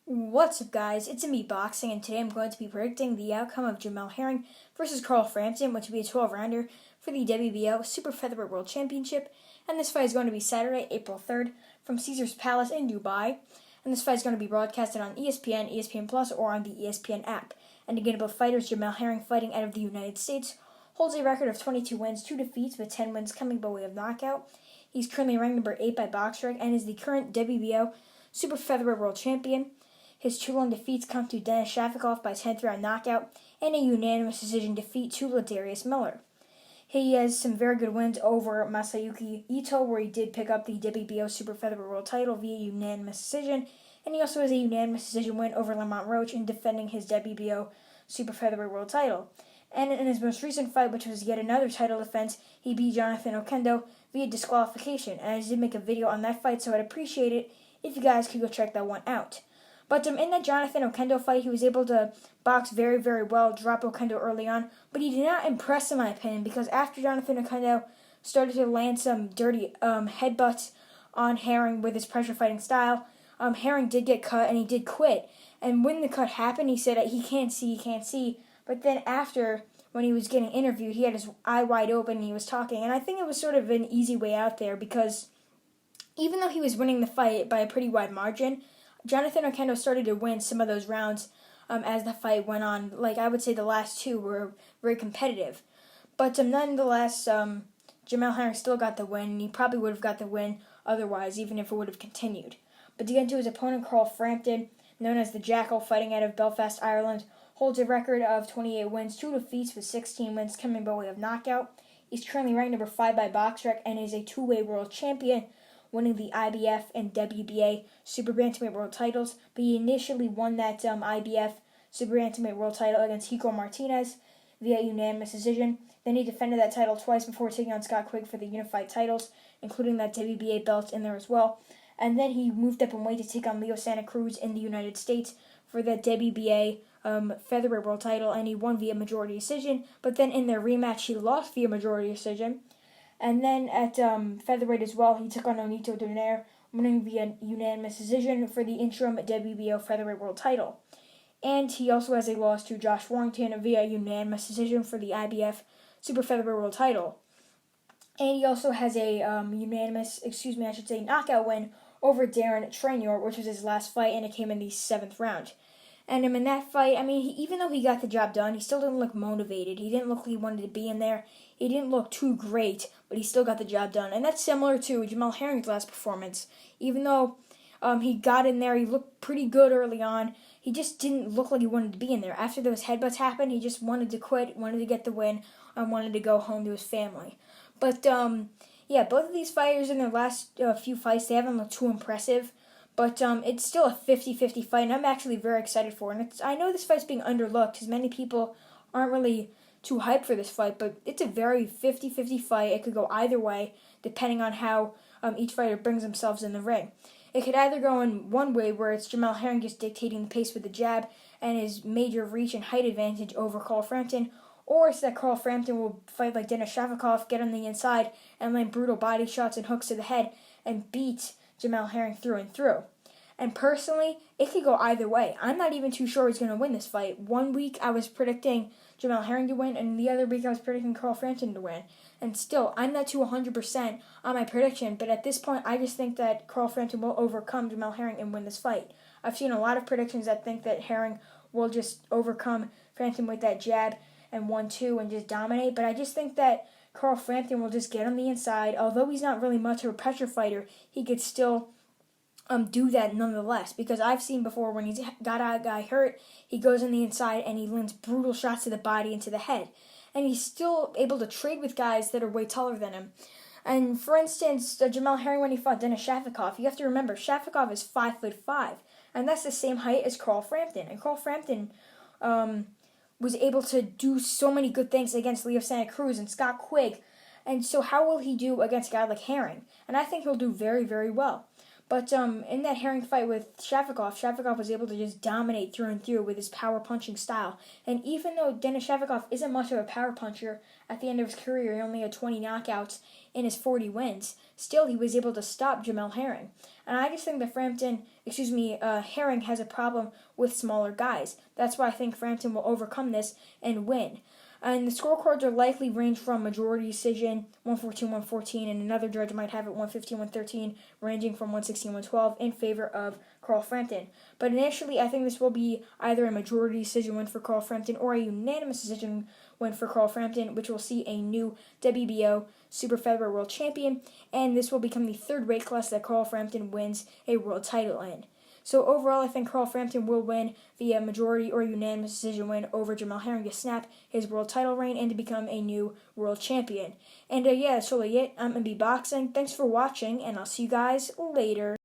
What's up, guys? It's me Boxing, and today I'm going to be predicting the outcome of Jamel Herring versus Carl Frampton, which will be a 12-rounder for the WBO Super-Featherweight World Championship. And this fight is going to be Saturday, April 3rd, from Caesars Palace in Dubai. And this fight is going to be broadcasted on ESPN, ESPN Plus, or on the ESPN app. And again, both fighters, Jamel Herring, fighting out of the United States, holds a record of 22 wins, 2 defeats, with 10 wins coming by way of knockout. He's currently ranked number 8 by BoxRec and is the current WBO Super-Featherweight World Champion. His two lone defeats come to Denis Shafikov by 10th round knockout and a unanimous decision defeat to Ladarius Miller. He has some very good wins over Masayuki Ito, where he did pick up the WBO Super-Featherweight World title via unanimous decision, and he also has a unanimous decision win over Lamont Roach in defending his WBO Super-Featherweight World title. And in his most recent fight, which was yet another title defense, he beat Jonathan Oquendo via disqualification. And I did make a video on that fight, so I'd appreciate it if you guys could go check that one out. But in that Jonathan Oquendo fight, he was able to box very, very well, drop Oquendo early on. But he did not impress, in my opinion, because after Jonathan Oquendo started to land some dirty headbutts on Herring with his pressure fighting style, Herring did get cut and he did quit. And when the cut happened, he said he can't see. But then after, when he was getting interviewed, he had his eye wide open and he was talking. And I think it was sort of an easy way out there because even though he was winning the fight by a pretty wide margin, Jonathan Oquendo started to win some of those rounds as the fight went on. Like, I would say the last two were very competitive. But nonetheless, Jamel Herring still got the win, and he probably would have got the win otherwise, even if it would have continued. But to get into his opponent, Carl Frampton, known as the Jackal, fighting out of Belfast, Ireland, holds a record of 28 wins, 2 defeats, with 16 wins coming by way of knockout. He's currently ranked number 5 by BoxRec and is a two-way world champion, winning the IBF and WBA Super Bantamweight World titles, but he initially won that IBF Super Bantamweight World title against Hico Martinez via unanimous decision. Then he defended that title twice before taking on Scott Quigg for the unified titles, including that WBA belt in there as well. And then he moved up in weight to take on Leo Santa Cruz in the United States for the WBA Featherweight World title, and he won via majority decision. But then in their rematch, he lost via majority decision. And then at featherweight as well, he took on Onito Donaire, winning via unanimous decision for the interim WBO Featherweight World title. And he also has a loss to Josh Warrington via unanimous decision for the IBF Super Featherweight World title. And he also has a knockout win over Darren Traynor, which was his last fight, and it came in the 7th round. And in that fight, even though he got the job done, he still didn't look motivated. He didn't look like he wanted to be in there. He didn't look too great, but he still got the job done. And that's similar to Jamel Herring's last performance. Even though he got in there, he looked pretty good early on, he just didn't look like he wanted to be in there. After those headbutts happened, he just wanted to quit, wanted to get the win, and wanted to go home to his family. But, both of these fighters in their last few fights, they haven't looked too impressive. But it's still a 50-50 fight, and I'm actually very excited for it. And I know this fight's being underlooked, because many people aren't really too hyped for this fight, but it's a very 50-50 fight. It could go either way, depending on how each fighter brings themselves in the ring. It could either go in one way, where it's Jamel Herring just dictating the pace with the jab and his major reach and height advantage over Carl Frampton, or it's that Carl Frampton will fight like Denis Shafikov, get on the inside, and land brutal body shots and hooks to the head, and beat Jamel Herring through and through. And personally, it could go either way. I'm not even too sure who's going to win this fight. One week I was predicting Jamel Herring to win, and the other week I was predicting Carl Frampton to win. And still, I'm not to 100% on my prediction, but at this point, I just think that Carl Frampton will overcome Jamel Herring and win this fight. I've seen a lot of predictions that think that Herring will just overcome Frampton with that jab and 1-2 and just dominate, but I just think that Carl Frampton will just get on the inside. Although he's not really much of a pressure fighter, he could still do that nonetheless, because I've seen before when he's got a guy hurt, he goes on the inside and he lands brutal shots to the body and to the head. And he's still able to trade with guys that are way taller than him. And for instance, Jamel Herring, when he fought Denis Shafikov, you have to remember, Shafikov is 5'5", and that's the same height as Carl Frampton. And Carl Frampton was able to do so many good things against Leo Santa Cruz and Scott Quigg. And so how will he do against a guy like Herring? And I think he'll do very, very well. But in that Herring fight with Shafikov was able to just dominate through and through with his power punching style. And even though Denis Shafikov isn't much of a power puncher, at the end of his career he only had 20 knockouts in his 40 wins, still he was able to stop Jamel Herring. And I just think that Frampton Herring has a problem with smaller guys. That's why I think Frampton will overcome this and win. And the scorecards are likely range from majority decision, 114-114, and another judge might have it 115-113, ranging from 116-112 in favor of Carl Frampton. But initially, I think this will be either a majority decision win for Carl Frampton or a unanimous decision win for Carl Frampton, which will see a new WBO Super-Featherweight World Champion, and this will become the third weight class that Carl Frampton wins a world title in. So overall, I think Carl Frampton will win via majority or unanimous decision win over Jamel Herring to snap his world title reign and to become a new world champion. And that's really it. I'm MB Boxing. Thanks for watching, and I'll see you guys later.